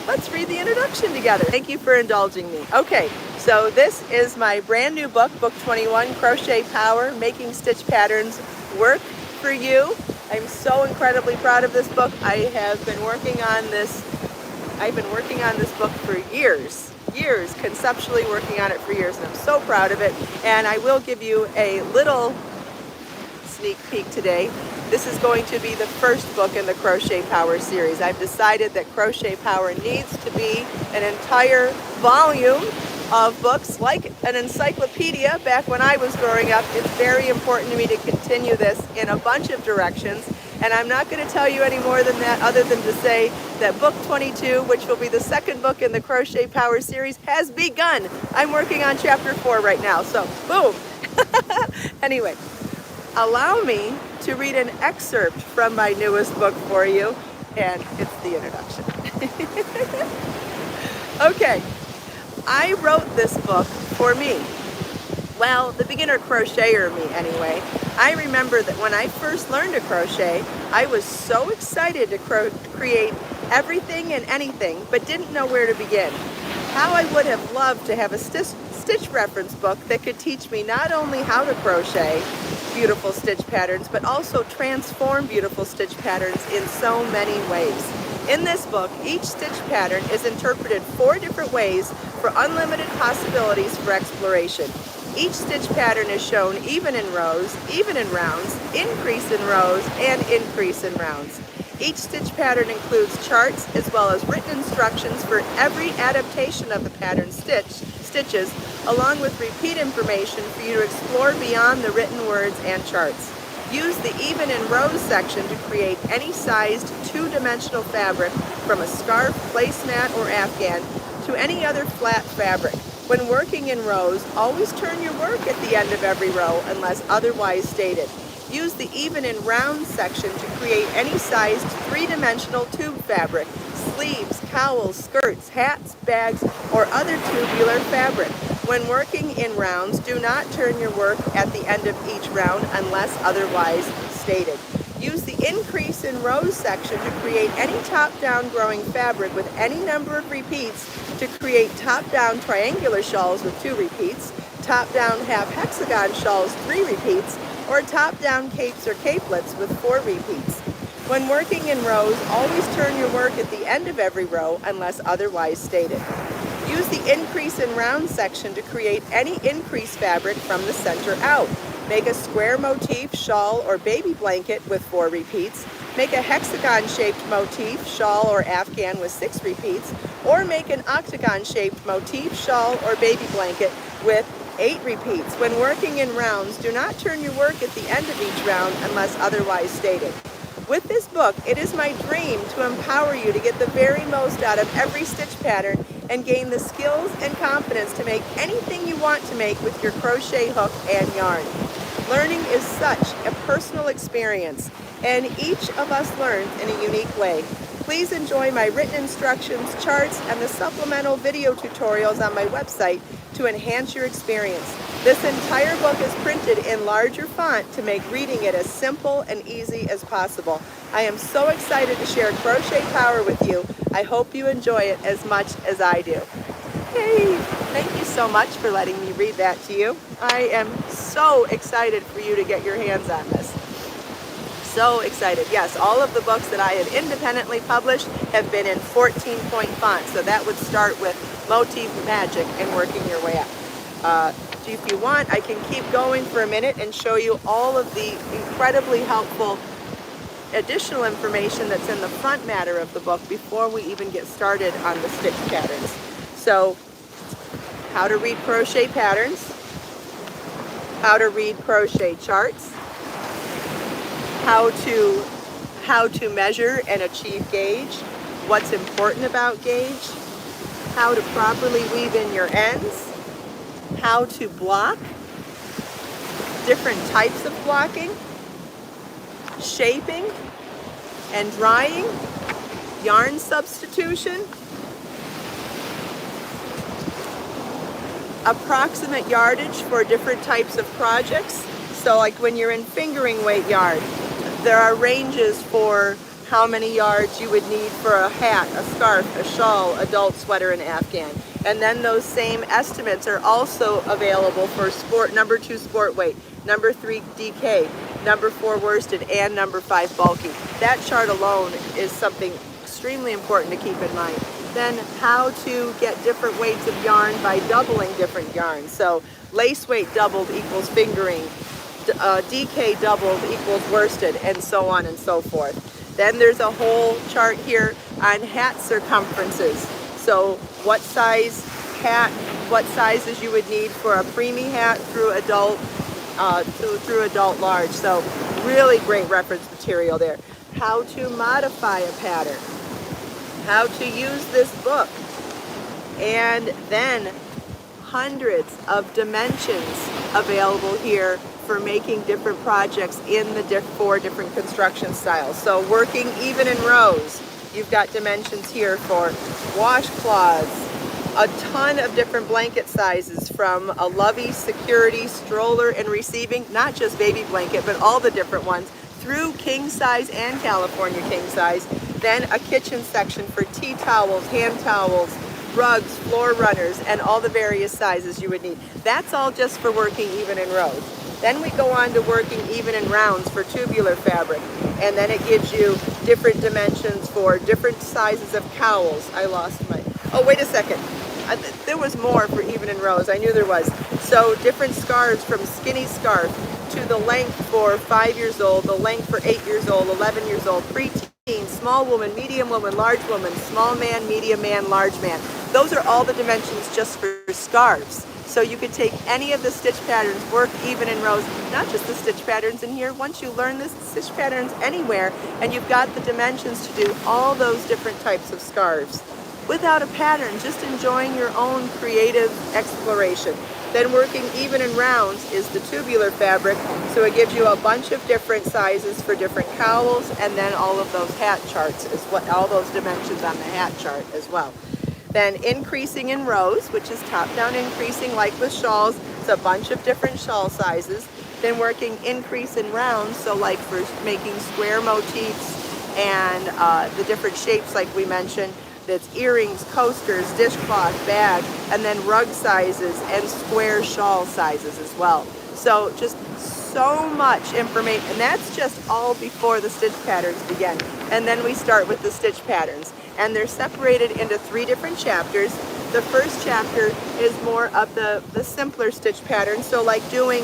let's read the introduction together. Thank you for indulging me. Okay, so this is my brand new book, Book 21, Crochet Power, Making Stitch Patterns Work for You. I'm so incredibly proud of this book. I've been working on this book for years, conceptually working on it for years, and I'm so proud of it. And I will give you a little sneak peek today. This is going to be the first book in the Crochet Power series. I've decided that Crochet Power needs to be an entire volume of books, like an encyclopedia back when I was growing up. It's very important to me to continue this in a bunch of directions, and I'm not going to tell you any more than that, other than to say that Book 22, which will be the second book in the Crochet Power series, has begun. I'm working on Chapter 4 right now, so boom. Anyway, allow me to read an excerpt from my newest book for you, and it's the introduction. Okay. I wrote this book for me. Well, the beginner crocheter me anyway. I remember that when I first learned to crochet, I was so excited to create everything and anything, but didn't know where to begin. How I would have loved to have a stitch reference book that could teach me not only how to crochet beautiful stitch patterns, but also transform beautiful stitch patterns in so many ways. In this book, each stitch pattern is interpreted 4 different ways for unlimited possibilities for exploration. Each stitch pattern is shown even in rows, even in rounds, increase in rows, and increase in rounds. Each stitch pattern includes charts as well as written instructions for every adaptation of the pattern stitches, along with repeat information for you to explore beyond the written words and charts. Use the even in rows section to create any sized 2-dimensional fabric, from a scarf, placemat, or afghan to any other flat fabric. When working in rows, always turn your work at the end of every row unless otherwise stated. Use the even in rounds section to create any sized 3-dimensional tube fabric, sleeves, cowls, skirts, hats, bags, or other tubular fabric. When working in rounds, do not turn your work at the end of each round unless otherwise stated. Use the increase in rows section to create any top-down growing fabric with any number of repeats to create top-down triangular shawls with 2 repeats, top-down half hexagon shawls 3 repeats, or top-down capes or capelets with 4 repeats. When working in rows, always turn your work at the end of every row unless otherwise stated. Use the increase in round section to create any increase fabric from the center out. Make a square motif, shawl, or baby blanket with 4 repeats. Make a hexagon-shaped motif, shawl, or afghan with 6 repeats. Or make an octagon-shaped motif, shawl, or baby blanket with 8 repeats. When working in rounds, do not turn your work at the end of each round unless otherwise stated. With this book, it is my dream to empower you to get the very most out of every stitch pattern and gain the skills and confidence to make anything you want to make with your crochet hook and yarn. Learning is such a personal experience, and each of us learns in a unique way. Please enjoy my written instructions, charts, and the supplemental video tutorials on my website to enhance your experience. This entire book is printed in larger font to make reading it as simple and easy as possible. I am so excited to share Crochet Power with you. I hope you enjoy it as much as I do. Yay! Thank you so much for letting me read that to you. I am so excited for you to get your hands on this. So excited. Yes, all of the books that I have independently published have been in 14-point font, so that would start with Motif Magic and working your way up. If you want, I can keep going for a minute and show you all of the incredibly helpful additional information that's in the front matter of the book before we even get started on the stitch patterns. So, how to read crochet patterns, how to read crochet charts, how to measure and achieve gauge, what's important about gauge, how to properly weave in your ends, how to block, different types of blocking, shaping and drying, yarn substitution, approximate yardage for different types of projects. So like when you're in fingering weight yarn, there are ranges for how many yards you would need for a hat, a scarf, a shawl, adult sweater, and afghan. And then those same estimates are also available for sport, number 2 sport weight, number 3 DK, number 4 worsted, and number 5 bulky. That chart alone is something extremely important to keep in mind. Then how to get different weights of yarn by doubling different yarns. So lace weight doubled equals fingering, DK doubled equals worsted, and so on and so forth. Then there's a whole chart here on hat circumferences. So what size hat, what sizes you would need for a preemie hat through adult large. So really great reference material there. How to modify a pattern, how to use this book, and then hundreds of dimensions available here for making different projects in the 4 different construction styles. So working even in rows, you've got dimensions here for washcloths, a ton of different blanket sizes from a lovey, security, stroller, and receiving, not just baby blanket, but all the different ones, through king size and California king size. Then a kitchen section for tea towels, hand towels, rugs, floor runners, and all the various sizes you would need. That's all just for working even in rows. Then we go on to working even in rounds for tubular fabric, and then it gives you different dimensions for different sizes of cowls. I lost my, oh wait a second, there was more for even in rows, I knew there was. So different scarves, from skinny scarf to the length for 5 years old, the length for 8 years old, 11 years old, preteen, small woman, medium woman, large woman, small man, medium man, large man. Those are all the dimensions just for scarves. So you could take any of the stitch patterns, work even in rows, not just the stitch patterns in here. Once you learn the stitch patterns anywhere, and you've got the dimensions to do all those different types of scarves without a pattern, just enjoying your own creative exploration. Then working even in rounds is the tubular fabric, so it gives you a bunch of different sizes for different cowls, and then all of those hat charts, all those dimensions on the hat chart as well. Then increasing in rows, which is top-down increasing like with shawls. It's a bunch of different shawl sizes. Then working increase in rounds, so like for making square motifs and the different shapes like we mentioned. That's earrings, coasters, dishcloth, bag, and then rug sizes and square shawl sizes as well. So just so much information, and that's just all before the stitch patterns begin. And then we start with the stitch patterns. And they're separated into 3 different chapters. The first chapter is more of the simpler stitch pattern, so like doing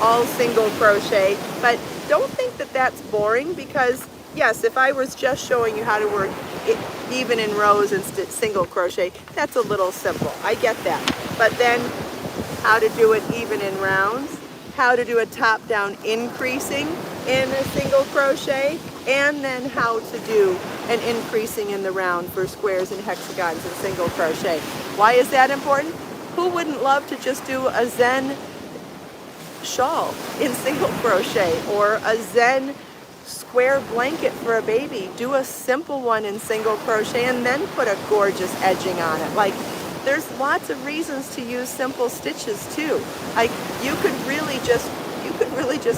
all single crochet. But don't think that that's boring, because yes, if I was just showing you how to work even in rows and single crochet, that's a little simple. I get that. But then how to do it even in rounds, how to do a top-down increasing in a single crochet, and then how to do an increasing in the round for squares and hexagons and single crochet. Why is that important? Who wouldn't love to just do a Zen shawl in single crochet, or a Zen square blanket for a baby? Do a simple one in single crochet and then put a gorgeous edging on it. Like, there's lots of reasons to use simple stitches too. Like, you could really just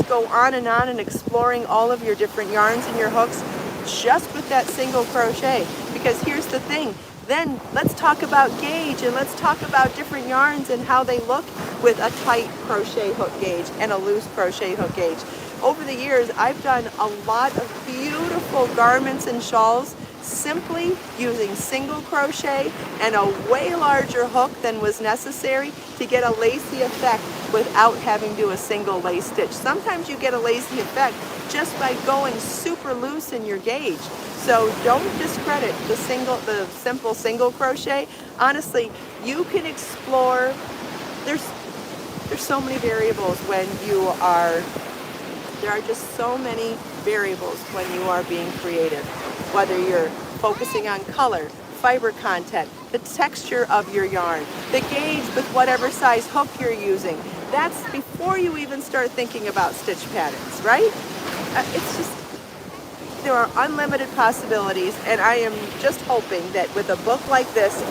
go on and exploring all of your different yarns and your hooks just with that single crochet. Because here's the thing, then let's talk about gauge, and let's talk about different yarns and how they look with a tight crochet hook gauge and a loose crochet hook gauge. Over the years, I've done a lot of beautiful garments and shawls simply using single crochet and a way larger hook than was necessary to get a lacy effect without having to do a single lace stitch. Sometimes you get a lacy effect just by going super loose in your gauge. So don't discredit the simple single crochet. Honestly, you can explore. There's so many variables when you are. There are just so many variables when you are being creative. Whether you're focusing on color, fiber content, the texture of your yarn, the gauge with whatever size hook you're using. That's before you even start thinking about stitch patterns, right? It's just, there are unlimited possibilities, and I am just hoping that with a book like this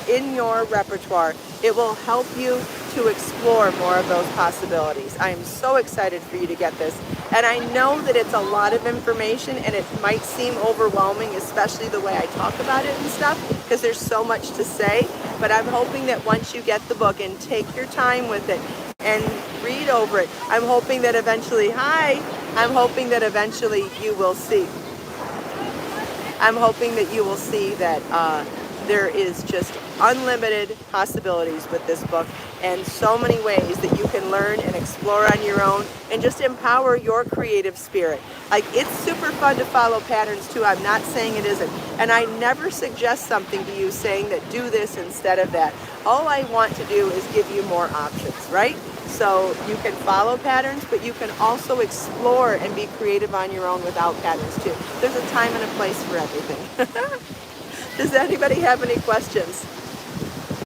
in your repertoire, it will help you to explore more of those possibilities. I am so excited for you to get this. And I know that it's a lot of information and it might seem overwhelming, especially the way I talk about it and stuff, because there's so much to say. But I'm hoping that once you get the book and take your time with it and read over it, I'm hoping that eventually you will see. I'm hoping that you will see that there is just unlimited possibilities with this book and so many ways that you can learn and explore on your own and just empower your creative spirit. Like, it's super fun to follow patterns too. I'm not saying it isn't. And I never suggest something to you saying that do this instead of that. All I want to do is give you more options, right? So you can follow patterns, but you can also explore and be creative on your own without patterns too. There's a time and a place for everything. Does anybody have any questions?